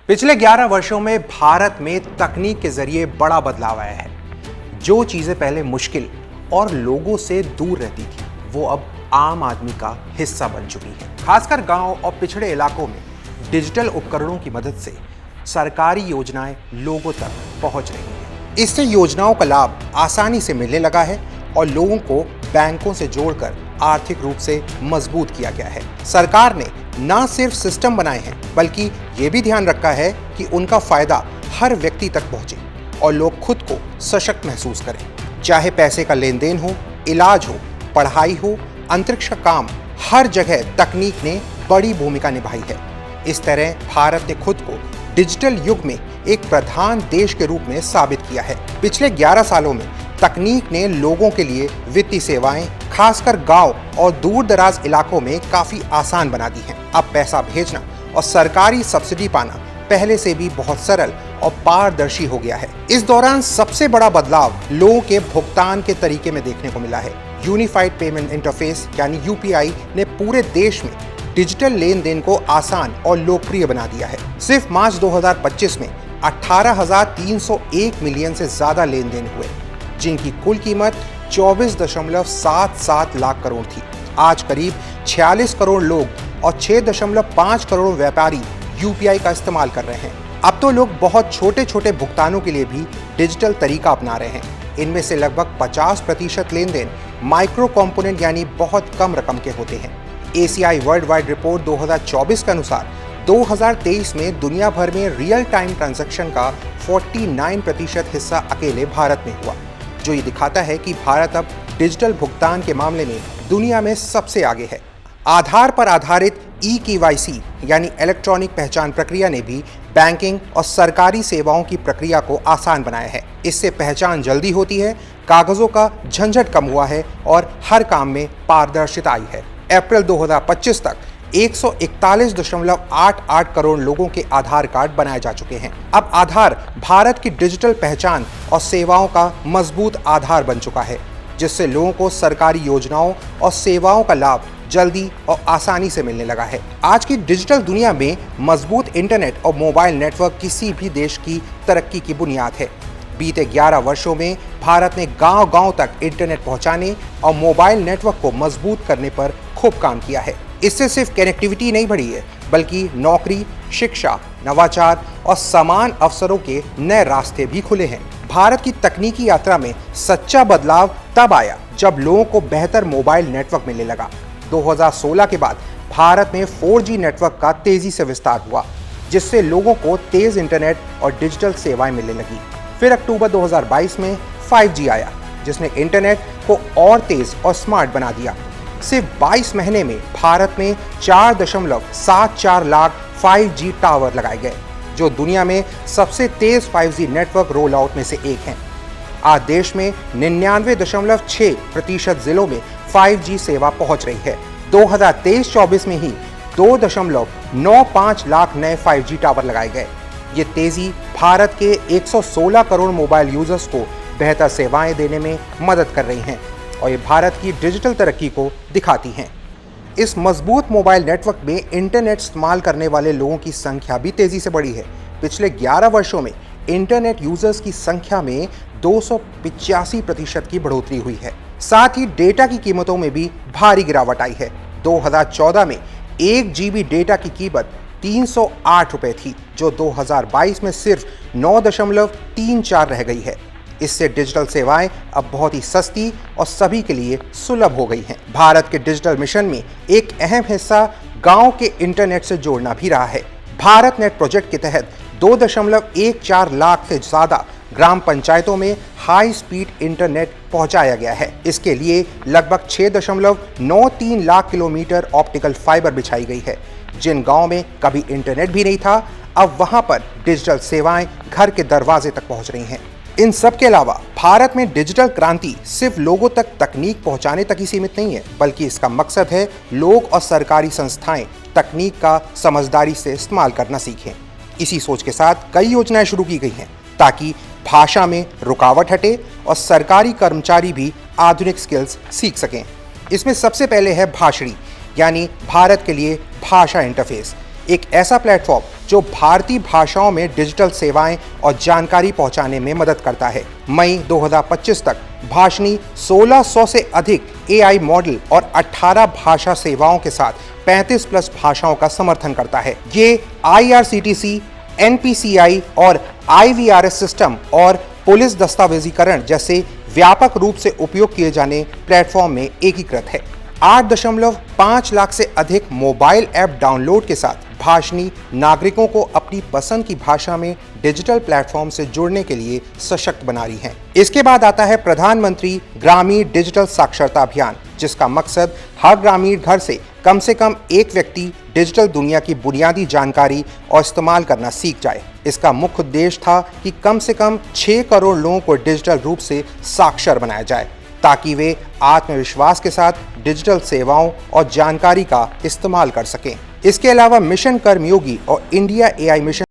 पिछले 11 वर्षों में भारत में तकनीक के जरिए बड़ा बदलाव आया है। जो चीजें पहले मुश्किल और लोगों से दूर रहती थी, वो अब आम आदमी का हिस्सा बन चुकी है। खासकर गांव और पिछड़े इलाकों में डिजिटल उपकरणों की मदद से सरकारी योजनाएं लोगों तक पहुंच रही हैं। इससे योजनाओं का लाभ आसानी से मिलने लगा है और लोगों को बैंकों से जोड़कर आर्थिक रूप से मजबूत किया गया है। सरकार ने न सिर्फ सिस्टम बनाए हैं, बल्कि ये भी ध्यान रखा है कि उनका फायदा हर व्यक्ति तक पहुंचे और लोग खुद को सशक्त महसूस करें। चाहे पैसे का लेन देन हो, इलाज हो, पढ़ाई हो, अंतरिक्ष का काम, हर जगह तकनीक ने बड़ी भूमिका निभाई है। इस तरह भारत ने खुद को डिजिटल युग में एक प्रधान देश के रूप में साबित किया है। पिछले 11 सालों में तकनीक ने लोगों के लिए वित्तीय सेवाएं, खासकर गांव और दूर दराज इलाकों में काफी आसान बना दी हैं। अब पैसा भेजना और सरकारी सब्सिडी पाना पहले से भी बहुत सरल और पारदर्शी हो गया है। इस दौरान सबसे बड़ा बदलाव लोगों के भुगतान के तरीके में देखने को मिला है। यूनिफाइड पेमेंट इंटरफेस यानी यूपीआई ने पूरे देश में डिजिटल लेन देन को आसान और लोकप्रिय बना दिया है। सिर्फ मार्च 2025 में 18,301 मिलियन से ज्यादा लेन देन हुए, जिनकी कुल कीमत 24.77 लाख करोड़ थी। आज करीब 46 करोड़ लोग और 6.5 करोड़ व्यापारी यूपीआई का इस्तेमाल कर रहे हैं। अब तो लोग बहुत छोटे छोटे भुगतानों के लिए भी डिजिटल तरीका अपना रहे हैं। इनमें से लगभग 50% लेन देन माइक्रो कंपोनेंट यानी बहुत कम रकम के होते हैं। एसीआई वर्ल्ड वाइड रिपोर्ट 2024 के अनुसार 2023 में दुनिया भर में रियल टाइम ट्रांजैक्शन का 49% हिस्सा अकेले भारत में हुआ, जो ये दिखाता है कि भारत अब डिजिटल भुगतान के मामले में दुनिया में सबसे आगे है। आधार पर आधारित ई-केवाईसी यानी इलेक्ट्रॉनिक पहचान प्रक्रिया ने भी बैंकिंग और सरकारी सेवाओं की प्रक्रिया को आसान बनाया है। इससे पहचान जल्दी होती है, कागजों का झंझट कम हुआ है और हर काम में पारदर्शिता आई है। अप्रैल 2025 तक 141.88 करोड़ लोगों के आधार कार्ड बनाए जा चुके हैं। अब आधार भारत की डिजिटल पहचान और सेवाओं का मजबूत आधार बन चुका है, जिससे लोगों को सरकारी योजनाओं और सेवाओं का लाभ जल्दी और आसानी से मिलने लगा है। आज की डिजिटल दुनिया में मजबूत इंटरनेट और मोबाइल नेटवर्क किसी भी देश की तरक्की की बुनियाद है। बीते 11 वर्षों में भारत ने गांव-गांव तक इंटरनेट पहुंचाने और मोबाइल नेटवर्क को मजबूत करने पर खूब काम किया है। इससे सिर्फ कनेक्टिविटी नहीं बढ़ी है, बल्कि नौकरी, शिक्षा, नवाचार और समान अवसरों के नए रास्ते भी खुले हैं। भारत की तकनीकी यात्रा में सच्चा बदलाव तब आया जब लोगों को बेहतर मोबाइल नेटवर्क मिलने लगा। 2016 के बाद भारत में 4G नेटवर्क का तेजी से विस्तार हुआ, जिससे लोगों को तेज इंटरनेट और डिजिटल सेवाएं मिलने लगी। फिर अक्टूबर 2022 में 5G आया, जिसने इंटरनेट को और तेज और स्मार्ट बना दिया। सिर्फ 22 महीने में भारत में 4.74 लाख 5G टावर लगाए गए, जो दुनिया में सबसे तेज 5G नेटवर्क रोल आउट में से एक हैं। आज देश में 99.6% जिलों में 5G सेवा पहुंच रही है। 2023-24 में ही 2.95 लाख नए 5G टावर लगाए गए। ये तेजी भारत के 116 करोड़ मोबाइल यूजर्स को बेहतर सेवाएं देने में मदद कर रही हैं और ये भारत की डिजिटल तरक्की को दिखाती हैं। इस मजबूत मोबाइल नेटवर्क में इंटरनेट इस्तेमाल करने वाले लोगों की संख्या भी तेजी से बढ़ी है। पिछले 11 वर्षों में इंटरनेट यूजर्स की संख्या में 285% की बढ़ोतरी हुई है। साथ ही डेटा की कीमतों में भी भारी गिरावट आई है। 2014 में 1 GB डेटा की कीमत 308 रुपए थी, जो 2022 में सिर्फ 9.34 रह गई है। इससे डिजिटल सेवाएं अब बहुत ही सस्ती और सभी के लिए सुलभ हो गई हैं। भारत के डिजिटल मिशन में एक अहम हिस्सा गांव के इंटरनेट से जोड़ना भी रहा है। भारत नेट प्रोजेक्ट के तहत 2.14 लाख से ज्यादा ग्राम पंचायतों में हाई स्पीड इंटरनेट पहुंचाया गया है। इसके लिए लगभग 6.93 लाख किलोमीटर ऑप्टिकल फाइबर बिछाई गई है। जिन गांव में कभी इंटरनेट भी नहीं था, अब वहां पर डिजिटल सेवाएं घर के दरवाजे तक पहुंच रही हैं। इन सब के अलावा भारत में डिजिटल क्रांति सिर्फ लोगों तक तकनीक पहुंचाने तक ही सीमित नहीं है, बल्कि इसका मकसद है लोग और सरकारी संस्थाएं तकनीक का समझदारी से इस्तेमाल करना सीखें। इसी सोच के साथ कई योजनाएं शुरू की गई हैं, ताकि भाषा में रुकावट हटे और सरकारी कर्मचारी भी आधुनिक स्किल्स सीख सकें। इसमें सबसे पहले है भाषणी, यानी भारत के लिए भाषा इंटरफेस। एक ऐसा प्लेटफॉर्म जो भारतीय भाषाओं में डिजिटल सेवाएं और जानकारी पहुंचाने में मदद करता है। मई 2025 तक भाषणी 1600 से अधिक AI मॉडल और 18 भाषा सेवाओं के साथ 35 प्लस भाषाओं का समर्थन करता है। ये IRCTC, NPCI और IVRS सिस्टम और पुलिस दस्तावेजीकरण जैसे व्यापक रूप से उपयोग किए जाने प्लेटफॉर्म में एकीकृत है। 8.5 लाख से अधिक मोबाइल ऐप डाउनलोड के साथ भाषणी नागरिकों को अपनी पसंद की भाषा में डिजिटल प्लेटफॉर्म से जुड़ने के लिए सशक्त बना रही हैं। इसके बाद आता है प्रधानमंत्री ग्रामीण डिजिटल साक्षरता अभियान, जिसका मकसद हर ग्रामीण घर से कम एक व्यक्ति डिजिटल दुनिया की बुनियादी जानकारी और इस्तेमाल करना सीख जाए। इसका मुख्य उद्देश्य था कि कम से कम 6 करोड़ लोगों को डिजिटल रूप से साक्षर बनाया जाए, ताकि वे आत्मविश्वास के साथ डिजिटल सेवाओं और जानकारी का इस्तेमाल कर सकें। इसके अलावा मिशन कर्मयोगी और इंडिया AI मिशन